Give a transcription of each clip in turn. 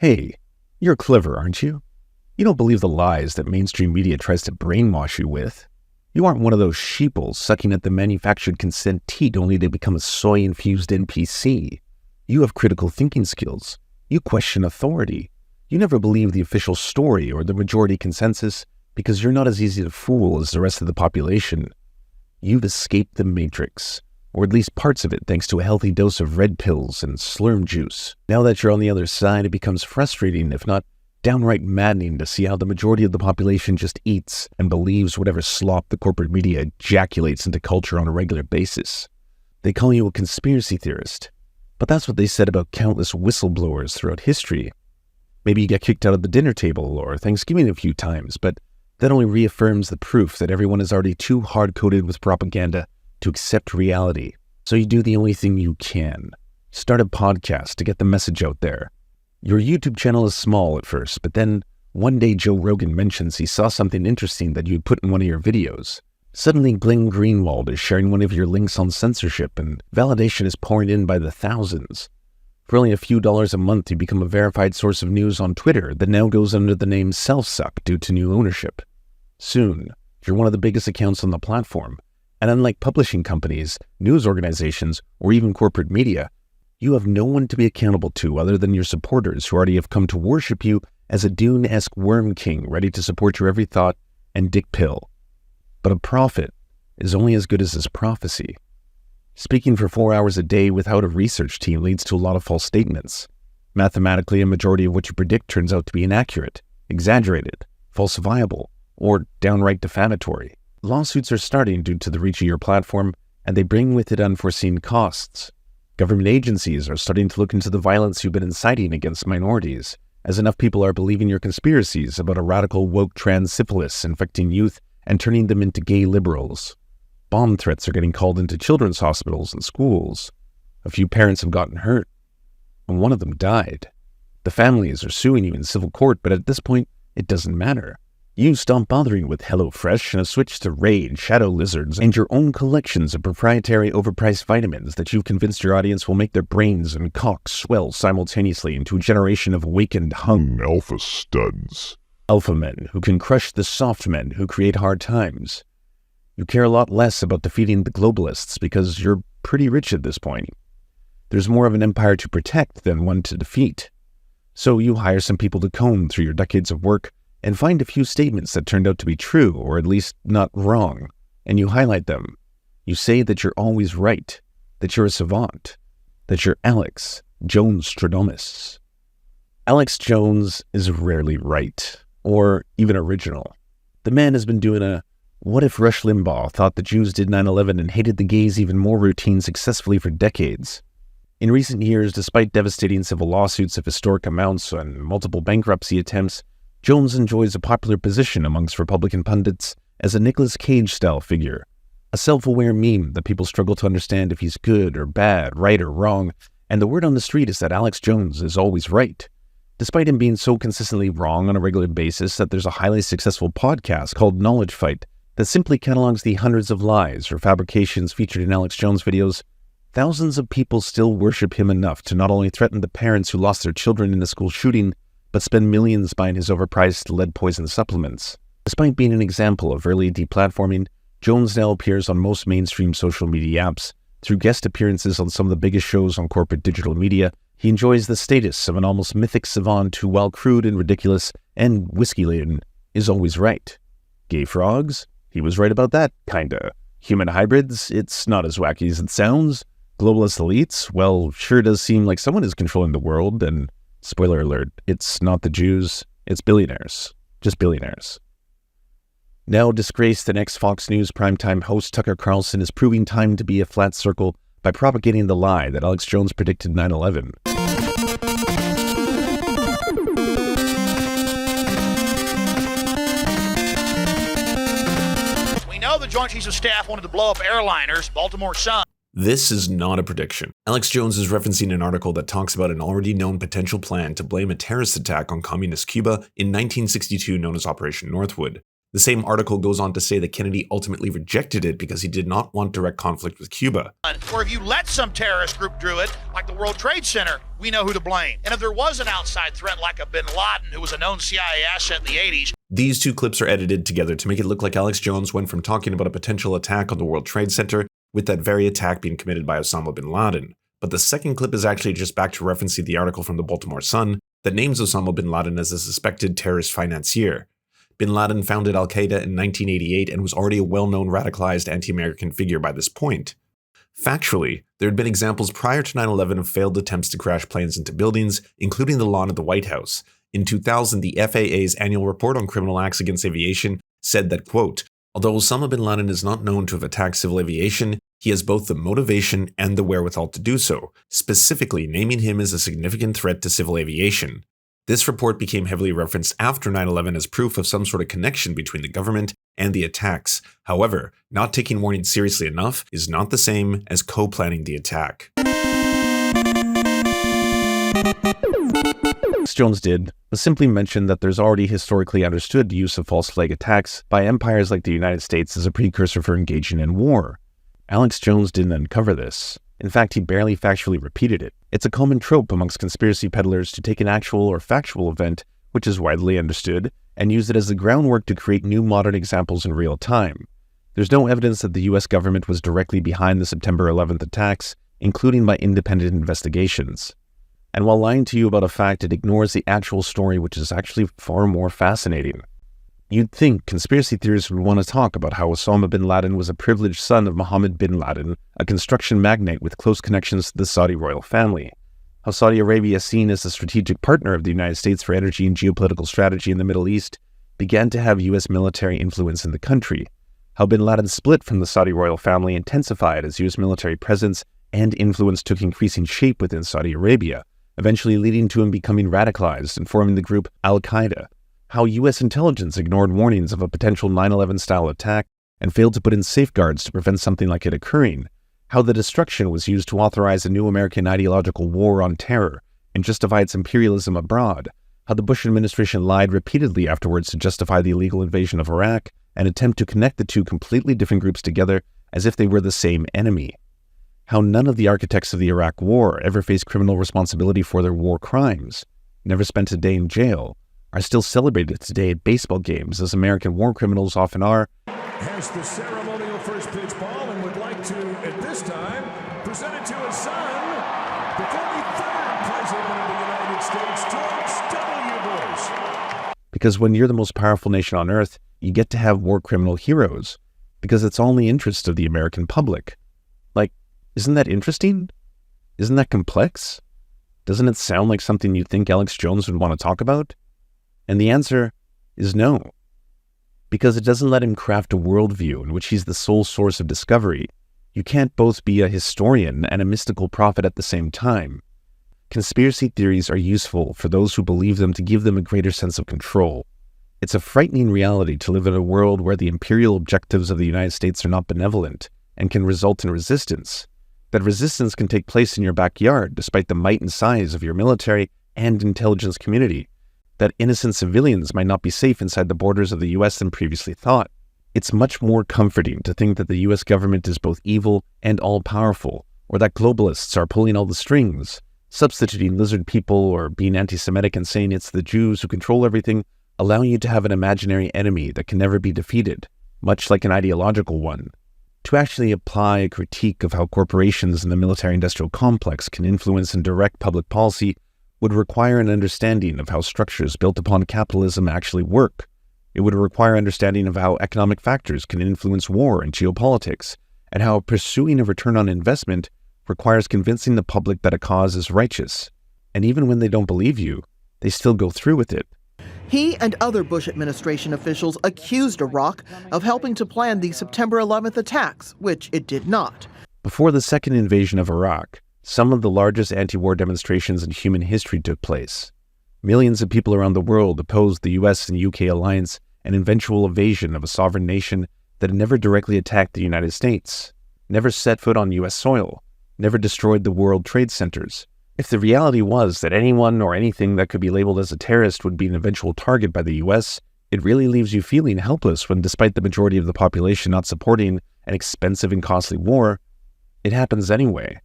Hey, you're clever, aren't you? You don't believe the lies that mainstream media tries to brainwash you with. You aren't one of those sheeples sucking at the manufactured consent teat only to become a soy-infused NPC. You have critical thinking skills. You question authority. You never believe the official story or the majority consensus because you're not as easy to fool as the rest of the population. You've escaped the matrix, or at least parts of it thanks to a healthy dose of red pills and slurm juice. Now that you're on the other side, it becomes frustrating, if not downright maddening, to see how the majority of the population just eats and believes whatever slop the corporate media ejaculates into culture on a regular basis. They call you a conspiracy theorist, but that's what they said about countless whistleblowers throughout history. Maybe you get kicked out of the dinner table or Thanksgiving a few times, but that only reaffirms the proof that everyone is already too hard-coded with propaganda to accept reality. So you do the only thing you can. Start a podcast to get the message out there. Your YouTube channel is small at first, but then one day Joe Rogan mentions he saw something interesting that you'd put in one of your videos. Suddenly Glenn Greenwald is sharing one of your links on censorship, and validation is pouring in by the thousands. For only a few dollars a month, you become a verified source of news on Twitter that now goes under the name Self-Suck due to new ownership. Soon, you're one of the biggest accounts on the platform, and unlike publishing companies, news organizations, or even corporate media, you have no one to be accountable to other than your supporters who already have come to worship you as a Dune-esque worm king ready to support your every thought and dick pill. But a prophet is only as good as his prophecy. Speaking for 4 hours a day without a research team leads to a lot of false statements. Mathematically, a majority of what you predict turns out to be inaccurate, exaggerated, falsifiable, or downright defamatory. Lawsuits are starting due to the reach of your platform, and they bring with it unforeseen costs. Government agencies are starting to look into the violence you've been inciting against minorities, as enough people are believing your conspiracies about a radical woke trans syphilis infecting youth and turning them into gay liberals. Bomb threats are getting called into children's hospitals and schools. A few parents have gotten hurt, and one of them died. The families are suing you in civil court, but at this point, it doesn't matter. You stop bothering with HelloFresh and have switched to Raid, Shadow Lizards, and your own collections of proprietary overpriced vitamins that you've convinced your audience will make their brains and cocks swell simultaneously into a generation of awakened hung alpha studs. Alpha men who can crush the soft men who create hard times. You care a lot less about defeating the globalists because you're pretty rich at this point. There's more of an empire to protect than one to defeat. So you hire some people to comb through your decades of work and find a few statements that turned out to be true, or at least not wrong, and you highlight them. You say that you're always right, that you're a savant, that you're Alex Jones-Stradamus. Alex Jones is rarely right, or even original. The man has been doing a "what if Rush Limbaugh thought the Jews did 9/11 and hated the gays even more" routine successfully for decades. In recent years, despite devastating civil lawsuits of historic amounts and multiple bankruptcy attempts, Jones enjoys a popular position amongst Republican pundits as a Nicolas Cage-style figure, a self-aware meme that people struggle to understand if he's good or bad, right or wrong, and the word on the street is that Alex Jones is always right, despite him being so consistently wrong on a regular basis that there's a highly successful podcast called Knowledge Fight that simply catalogs the hundreds of lies or fabrications featured in Alex Jones videos. Thousands of people still worship him enough to not only threaten the parents who lost their children in a school shooting, but spend millions buying his overpriced lead-poisoned supplements. Despite being an example of early deplatforming, Jones now appears on most mainstream social media apps. Through guest appearances on some of the biggest shows on corporate digital media, he enjoys the status of an almost mythic savant who, while crude and ridiculous and whiskey-laden, is always right. Gay frogs? He was right about that, kinda. Human hybrids? It's not as wacky as it sounds. Globalist elites? Well, sure does seem like someone is controlling the world, and spoiler alert, it's not the Jews, it's billionaires. Just billionaires. Now disgraced, the next Fox News primetime host Tucker Carlson is proving time to be a flat circle by propagating the lie that Alex Jones predicted 9/11. We know the Joint Chiefs of Staff wanted to blow up airliners, Baltimore Sun. This is not a prediction. Alex Jones is referencing an article that talks about an already known potential plan to blame a terrorist attack on communist Cuba in 1962 known as Operation Northwood. The same article goes on to say that Kennedy ultimately rejected it because he did not want direct conflict with Cuba. Or if you let some terrorist group do it, like the World Trade Center, we know who to blame. And if there was an outside threat like a bin Laden, who was a known CIA asset in the 80s. These two clips are edited together to make it look like Alex Jones went from talking about a potential attack on the World Trade Center with that very attack being committed by Osama bin Laden. But the second clip is actually just back to referencing the article from the Baltimore Sun that names Osama bin Laden as a suspected terrorist financier. Bin Laden founded al-Qaeda in 1988 and was already a well-known radicalized anti-American figure by this point. Factually, there had been examples prior to 9/11 of failed attempts to crash planes into buildings, including the lawn at the White House. In 2000, the FAA's annual report on criminal acts against aviation said that, quote, although Osama bin Laden is not known to have attacked civil aviation, he has both the motivation and the wherewithal to do so, specifically naming him as a significant threat to civil aviation. This report became heavily referenced after 9/11 as proof of some sort of connection between the government and the attacks. However, not taking warnings seriously enough is not the same as co-planning the attack. Jones did was simply mention that there's already historically understood use of false flag attacks by empires like the United States as a precursor for engaging in war. Alex Jones didn't uncover this. In fact, he barely factually repeated it. It's a common trope amongst conspiracy peddlers to take an actual or factual event, which is widely understood, and use it as the groundwork to create new modern examples in real time. There's no evidence that the US government was directly behind the September 11th attacks, including by independent investigations. And while lying to you about a fact, it ignores the actual story, which is actually far more fascinating. You'd think conspiracy theorists would want to talk about how Osama bin Laden was a privileged son of Mohammed bin Laden, a construction magnate with close connections to the Saudi royal family. How Saudi Arabia, seen as a strategic partner of the United States for energy and geopolitical strategy in the Middle East, began to have US military influence in the country. How bin Laden's split from the Saudi royal family intensified as US military presence and influence took increasing shape within Saudi Arabia, eventually leading to him becoming radicalized and forming the group Al-Qaeda. How US intelligence ignored warnings of a potential 9/11 style attack and failed to put in safeguards to prevent something like it occurring. How the destruction was used to authorize a new American ideological war on terror and justify its imperialism abroad. How the Bush administration lied repeatedly afterwards to justify the illegal invasion of Iraq and attempt to connect the two completely different groups together as if they were the same enemy. How none of the architects of the Iraq War ever faced criminal responsibility for their war crimes, never spent a day in jail, are still celebrated today at baseball games, as American war criminals often are. Has the ceremonial first pitch ball and would like to, at this time, present it to his son, the 43rd President of the United States, George W. Bush. Because when you're the most powerful nation on earth, you get to have war criminal heroes, because it's all in the interest of the American public. Like, isn't that interesting? Isn't that complex? Doesn't it sound like something you'd think Alex Jones would want to talk about? And the answer is no, because it doesn't let him craft a worldview in which he's the sole source of discovery. You can't both be a historian and a mystical prophet at the same time. Conspiracy theories are useful for those who believe them to give them a greater sense of control. It's a frightening reality to live in a world where the imperial objectives of the United States are not benevolent and can result in resistance. That resistance can take place in your backyard despite the might and size of your military and intelligence community. That innocent civilians might not be safe inside the borders of the US than previously thought. It's much more comforting to think that the US government is both evil and all-powerful, or that globalists are pulling all the strings, substituting lizard people or being anti-Semitic and saying it's the Jews who control everything, allowing you to have an imaginary enemy that can never be defeated, much like an ideological one. To actually apply a critique of how corporations in the military-industrial complex can influence and direct public policy would require an understanding of how structures built upon capitalism actually work. It would require understanding of how economic factors can influence war and geopolitics, and how pursuing a return on investment requires convincing the public that a cause is righteous. And even when they don't believe you, they still go through with it. He and other Bush administration officials accused Iraq of helping to plan the September 11th attacks, which it did not. Before the second invasion of Iraq, some of the largest anti-war demonstrations in human history took place. Millions of people around the world opposed the US and UK alliance and eventual invasion of a sovereign nation that had never directly attacked the United States, never set foot on US soil, never destroyed the World Trade Centers. If the reality was that anyone or anything that could be labeled as a terrorist would be an eventual target by the US, It really leaves you feeling helpless when, despite the majority of the population not supporting an expensive and costly war, it happens anyway.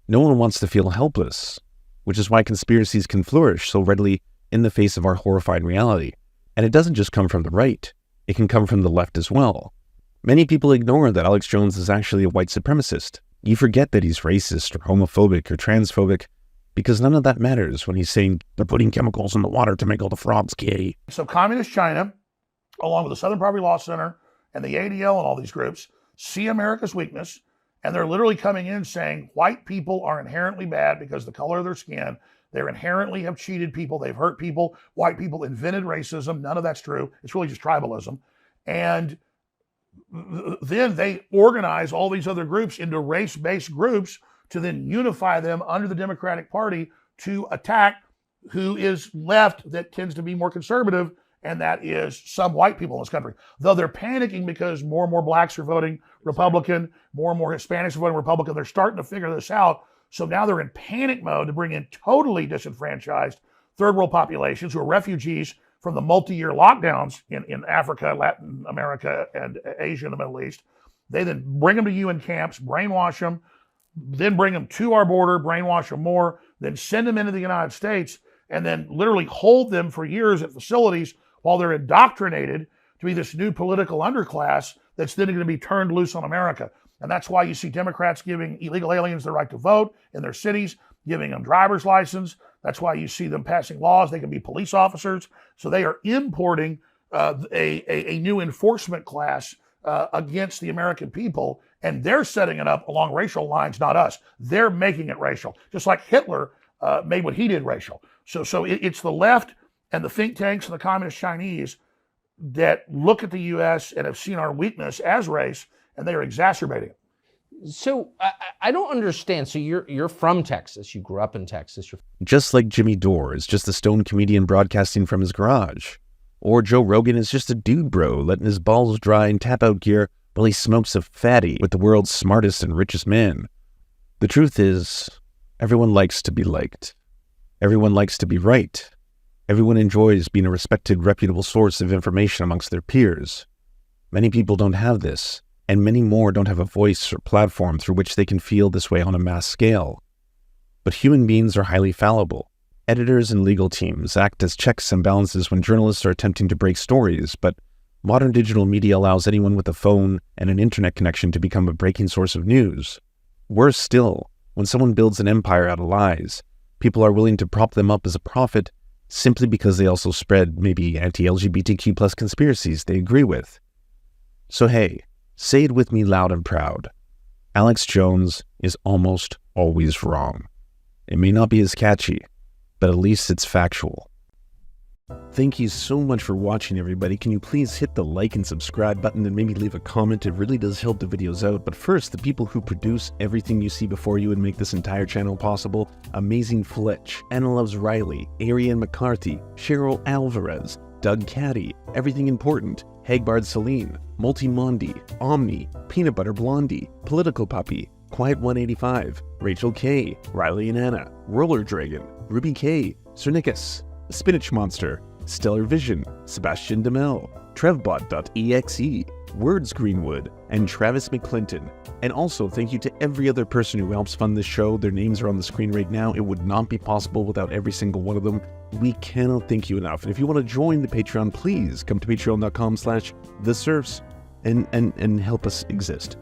No one wants to feel helpless, which is why conspiracies can flourish so readily in the face of our horrifying reality. And it doesn't just come from the right, it can come from the left as well. Many people ignore that Alex Jones is actually a white supremacist. You forget that he's racist or homophobic or transphobic, because none of that matters when he's saying they're putting chemicals in the water to make all the frogs gay. So communist China, along with the Southern Poverty Law Center and the ADL and all these groups, see America's weakness, and they're literally coming in saying white people are inherently bad because of the color of their skin. They inherently have cheated people. They've hurt people. White people invented racism. None of that's true. It's really just tribalism. And then they organize all these other groups into race-based groups to then unify them under the Democratic Party to attack who is left that tends to be more conservative, and that is some white people in this country. Though they're panicking because more and more blacks are voting Republican, more and more Hispanics are voting Republican. They're starting to figure this out. So now they're in panic mode to bring in totally disenfranchised third world populations who are refugees from the multi-year lockdowns in Africa, Latin America, and Asia and the Middle East. They then bring them to UN camps, brainwash them, then bring them to our border, brainwash them more, then send them into the United States, and then literally hold them for years at facilities while they're indoctrinated to be this new political underclass that's then going to be turned loose on America. And that's why you see Democrats giving illegal aliens the right to vote in their cities, giving them driver's license. That's why you see them passing laws. They can be police officers. So they are importing a new enforcement class against the American people, and they're setting it up along racial lines, not us. They're making it racial, just like Hitler made what he did racial. So it's the left and the think tanks and the communist Chinese that look at the U.S. and have seen our weakness as race, and they are exacerbating it. So I don't understand. So you're from Texas. You grew up in Texas. Just like Jimmy Dore is just a stone comedian broadcasting from his garage. Or Joe Rogan is just a dude bro letting his balls dry in tap-out gear while he smokes a fatty with the world's smartest and richest man. The truth is, everyone likes to be liked. Everyone likes to be right. Everyone enjoys being a respected, reputable source of information amongst their peers. Many people don't have this, and many more don't have a voice or platform through which they can feel this way on a mass scale. But human beings are highly fallible. Editors and legal teams act as checks and balances when journalists are attempting to break stories, but modern digital media allows anyone with a phone and an internet connection to become a breaking source of news. Worse still, when someone builds an empire out of lies, people are willing to prop them up as a prophet simply because they also spread maybe anti-LGBTQ plus conspiracies they agree with. So hey, say it with me loud and proud. Alex Jones is almost always wrong. It may not be as catchy, but at least it's factual. Thank you so much for watching, everybody. Can you please hit the like and subscribe button and maybe leave a comment? It really does help the videos out. But first, the people who produce everything you see before you and make this entire channel possible: Amazing Fletch, Anna Loves Riley, Ariane McCarthy, Cheryl Alvarez, Doug Caddy, Everything Important, Hagbard Celine, Multimondi, Omni, Peanut Butter Blondie, Political Puppy, Quiet 185, Rachel K, Riley and Anna, Roller Dragon, Ruby K, Cernicus, Spinach Monster, Stellar Vision, Sebastian DeMel, Trevbot.exe, Words Greenwood, and Travis McClinton. And also thank you to every other person who helps fund this show. Their names are on the screen right now. It would not be possible without every single one of them. We cannot thank you enough. And if you want to join the Patreon, please come to patreon.com/theserfs and help us exist.